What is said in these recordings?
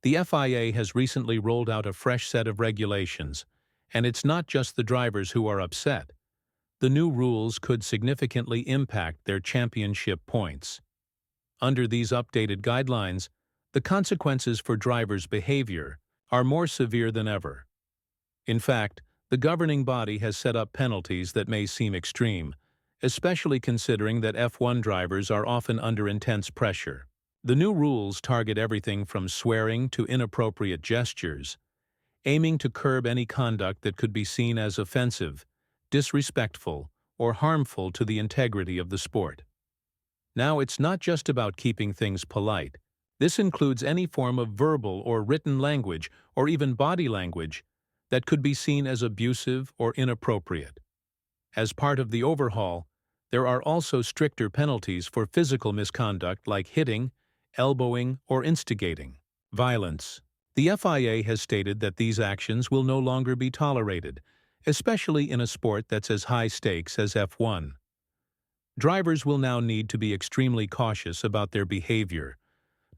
The FIA has recently rolled out a fresh set of regulations, and it's not just the drivers who are upset. The new rules could significantly impact their championship points. Under these updated guidelines, the consequences for drivers' behavior are more severe than ever. In fact, the governing body has set up penalties that may seem extreme, especially considering that F1 drivers are often under intense pressure. The new rules target everything from swearing to inappropriate gestures, aiming to curb any conduct that could be seen as offensive, disrespectful, or harmful to the integrity of the sport. Now, it's not just about keeping things polite. This includes any form of verbal or written language, or even body language, that could be seen as abusive or inappropriate. As part of the overhaul, there are also stricter penalties for physical misconduct like hitting, elbowing, or instigating violence. The FIA has stated that these actions will no longer be tolerated, especially in a sport that's as high stakes as F1. Drivers will now need to be extremely cautious about their behavior,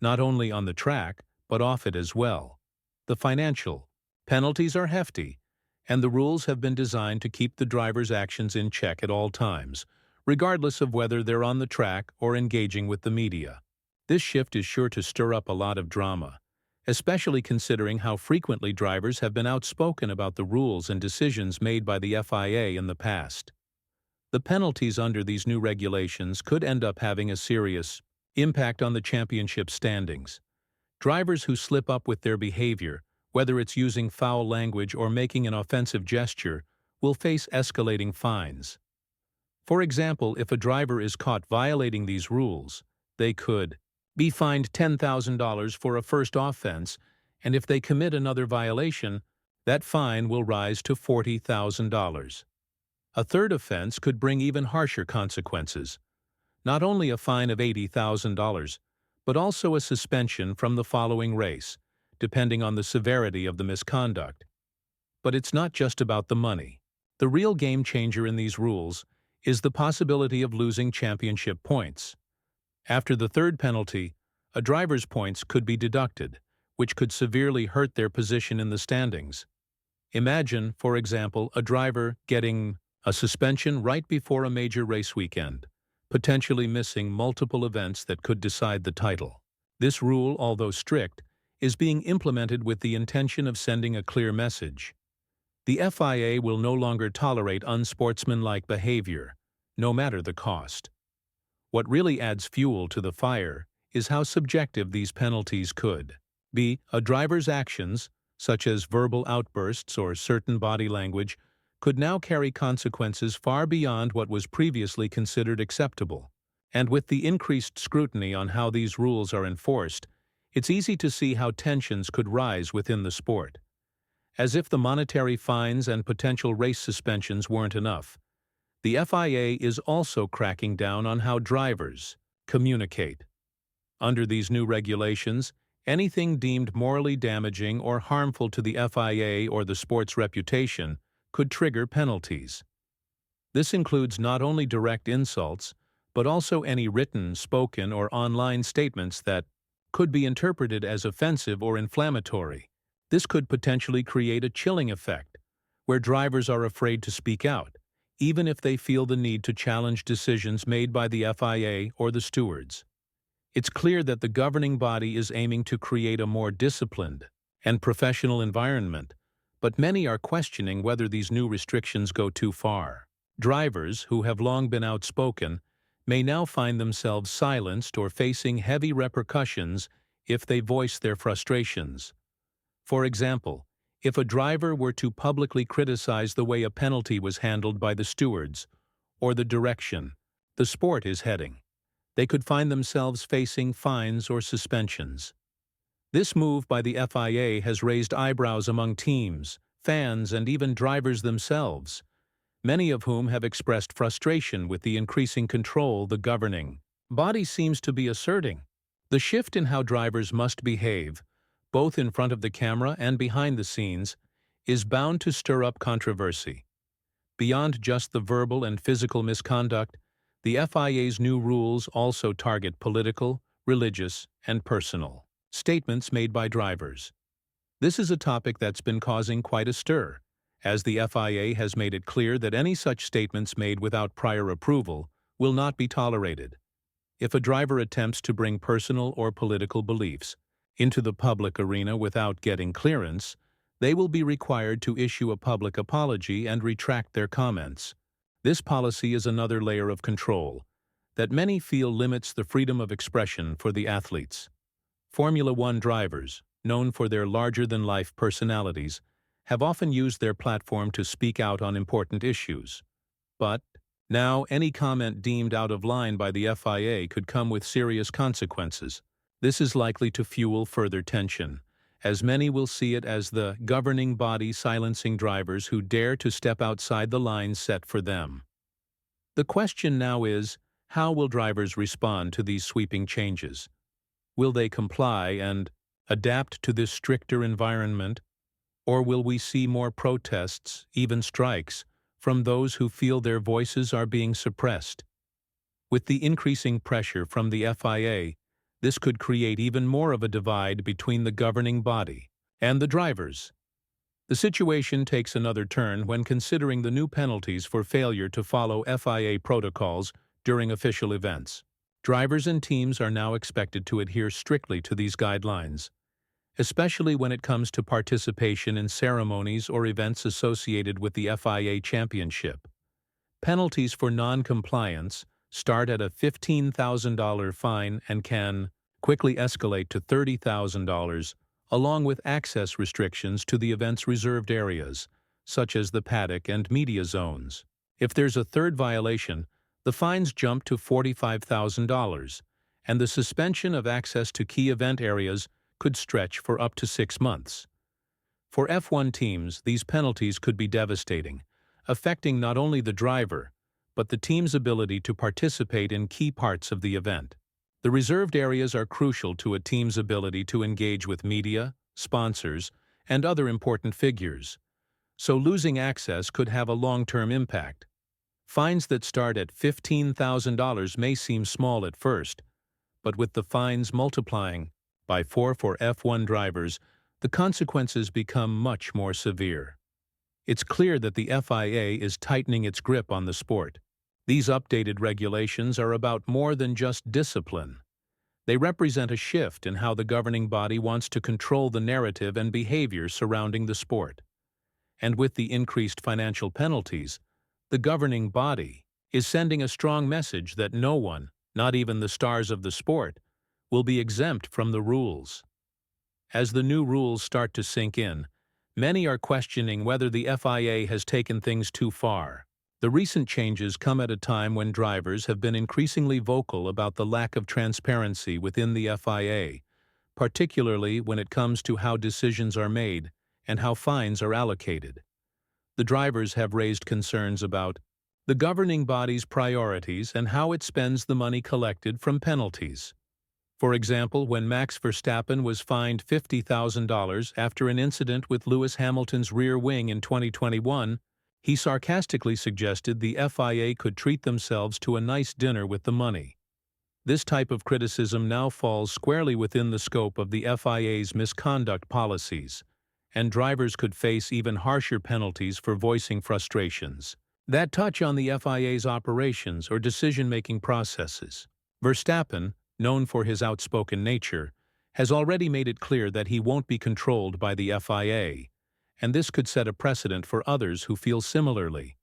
not only on the track, but off it as well. The financial penalties are hefty, and the rules have been designed to keep the driver's actions in check at all times, regardless of whether they're on the track or engaging with the media. This shift is sure to stir up a lot of drama, especially considering how frequently drivers have been outspoken about the rules and decisions made by the FIA in the past. The penalties under these new regulations could end up having a serious impact on the championship standings. Drivers who slip up with their behavior, whether it's using foul language or making an offensive gesture, will face escalating fines. For example, if a driver is caught violating these rules, they could be fined $10,000 for a first offense, and if they commit another violation, that fine will rise to $40,000. A third offense could bring even harsher consequences. Not only a fine of $80,000, but also a suspension from the following race, depending on the severity of the misconduct. But it's not just about the money. The real game changer in these rules is the possibility of losing championship points. After the third penalty, a driver's points could be deducted, which could severely hurt their position in the standings. Imagine, for example, a driver getting a suspension right before a major race weekend, potentially missing multiple events that could decide the title. This rule, although strict, is being implemented with the intention of sending a clear message. The FIA will no longer tolerate unsportsmanlike behavior, no matter the cost. What really adds fuel to the fire is how subjective these penalties could be. A driver's actions, such as verbal outbursts or certain body language, could now carry consequences far beyond what was previously considered acceptable. And with the increased scrutiny on how these rules are enforced, it's easy to see how tensions could rise within the sport. As if the monetary fines and potential race suspensions weren't enough, the FIA is also cracking down on how drivers communicate. Under these new regulations, anything deemed morally damaging or harmful to the FIA or the sport's reputation could trigger penalties. This includes not only direct insults, but also any written, spoken, or online statements that could be interpreted as offensive or inflammatory. This could potentially create a chilling effect, where drivers are afraid to speak out, even if they feel the need to challenge decisions made by the FIA or the stewards. It's clear that the governing body is aiming to create a more disciplined and professional environment, but many are questioning whether these new restrictions go too far. Drivers, who have long been outspoken, may now find themselves silenced or facing heavy repercussions if they voice their frustrations. For example, if a driver were to publicly criticize the way a penalty was handled by the stewards or the direction the sport is heading, they could find themselves facing fines or suspensions. This move by the FIA has raised eyebrows among teams, fans, and even drivers themselves, many of whom have expressed frustration with the increasing control the governing body seems to be asserting. The shift in how drivers must behave, both in front of the camera and behind the scenes, is bound to stir up controversy. Beyond just the verbal and physical misconduct, the FIA's new rules also target political, religious, and personal Statements made by drivers. This is a topic that's been causing quite a stir, as the FIA has made it clear that any such statements made without prior approval will not be tolerated. If a driver attempts to bring personal or political beliefs into the public arena without getting clearance, they will be required to issue a public apology and retract their comments. This policy is another layer of control that many feel limits the freedom of expression for the athletes. Formula One drivers, known for their larger-than-life personalities, have often used their platform to speak out on important issues. But now, any comment deemed out of line by the FIA could come with serious consequences. This is likely to fuel further tension, as many will see it as the governing body silencing drivers who dare to step outside the lines set for them. The question now is, how will drivers respond to these sweeping changes? Will they comply and adapt to this stricter environment, or will we see more protests, even strikes, from those who feel their voices are being suppressed? With the increasing pressure from the FIA, this could create even more of a divide between the governing body and the drivers. The situation takes another turn when considering the new penalties for failure to follow FIA protocols during official events. Drivers and teams are now expected to adhere strictly to these guidelines, especially when it comes to participation in ceremonies or events associated with the FIA Championship. Penalties for non-compliance start at a $15,000 fine and can quickly escalate to $30,000, along with access restrictions to the event's reserved areas, such as the paddock and media zones. If there's a third violation, the fines jump to $45,000, and the suspension of access to key event areas could stretch for up to 6 months. For F1 teams, these penalties could be devastating, affecting not only the driver, but the team's ability to participate in key parts of the event. The reserved areas are crucial to a team's ability to engage with media, sponsors, and other important figures, so losing access could have a long-term impact. Fines that start at $15,000 may seem small at first, but with the fines multiplying by 4 for F1 drivers, the consequences become much more severe. It's clear that the FIA is tightening its grip on the sport. These updated regulations are about more than just discipline. They represent a shift in how the governing body wants to control the narrative and behavior surrounding the sport. And with the increased financial penalties, the governing body is sending a strong message that no one, not even the stars of the sport, will be exempt from the rules. As the new rules start to sink in, many are questioning whether the FIA has taken things too far. The recent changes come at a time when drivers have been increasingly vocal about the lack of transparency within the FIA, particularly when it comes to how decisions are made and how fines are allocated. The drivers have raised concerns about the governing body's priorities and how it spends the money collected from penalties. For example, when Max Verstappen was fined $50,000 after an incident with Lewis Hamilton's rear wing in 2021, he sarcastically suggested the FIA could treat themselves to a nice dinner with the money. This type of criticism now falls squarely within the scope of the FIA's misconduct policies, and drivers could face even harsher penalties for voicing frustrations that touch on the FIA's operations or decision-making processes. Verstappen, known for his outspoken nature, has already made it clear that he won't be controlled by the FIA, and this could set a precedent for others who feel similarly.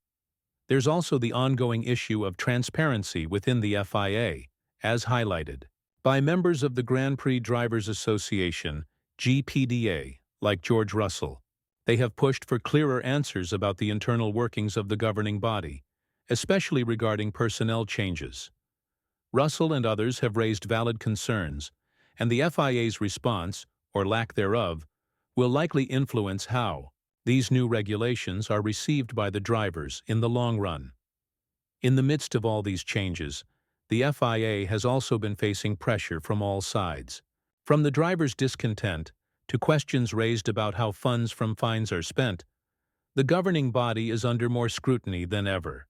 There's also the ongoing issue of transparency within the FIA, as highlighted by members of the Grand Prix Drivers Association, GPDA, like George Russell. They have pushed for clearer answers about the internal workings of the governing body, especially regarding personnel changes. Russell and others have raised valid concerns, and the FIA's response, or lack thereof, will likely influence how these new regulations are received by the drivers in the long run. In the midst of all these changes, the FIA has also been facing pressure from all sides. From the drivers' discontent to questions raised about how funds from fines are spent, the governing body is under more scrutiny than ever.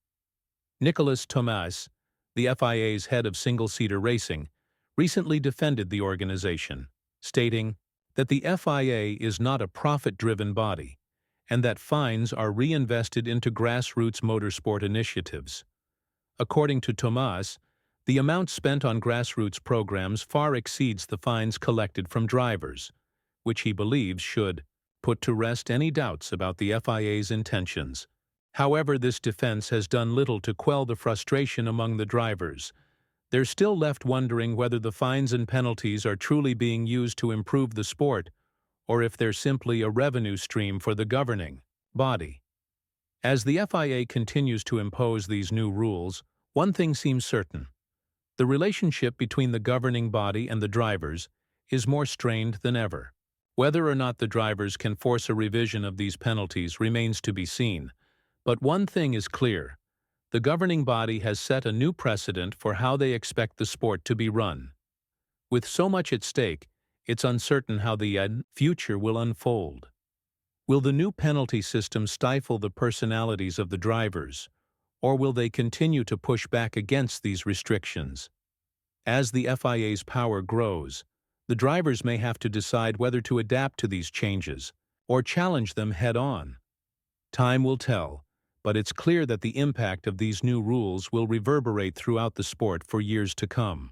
Nicolas Thomas, the FIA's head of single-seater racing, recently defended the organization. stating that the FIA is not a profit-driven body and that fines are reinvested into grassroots motorsport initiatives. According to Tomas, the amount spent on grassroots programs far exceeds the fines collected from drivers, which he believes should put to rest any doubts about the FIA's intentions. However, this defense has done little to quell the frustration among the drivers. They're still left wondering whether the fines and penalties are truly being used to improve the sport, or if they're simply a revenue stream for the governing body. As the FIA continues to impose these new rules, one thing seems certain. The relationship between the governing body and the drivers is more strained than ever. Whether or not the drivers can force a revision of these penalties remains to be seen, but one thing is clear. The governing body has set a new precedent for how they expect the sport to be run. With so much at stake, it's uncertain how the future will unfold. Will the new penalty system stifle the personalities of the drivers, or will they continue to push back against these restrictions? As the FIA's power grows, the drivers may have to decide whether to adapt to these changes or challenge them head-on. Time will tell, but it's clear that the impact of these new rules will reverberate throughout the sport for years to come.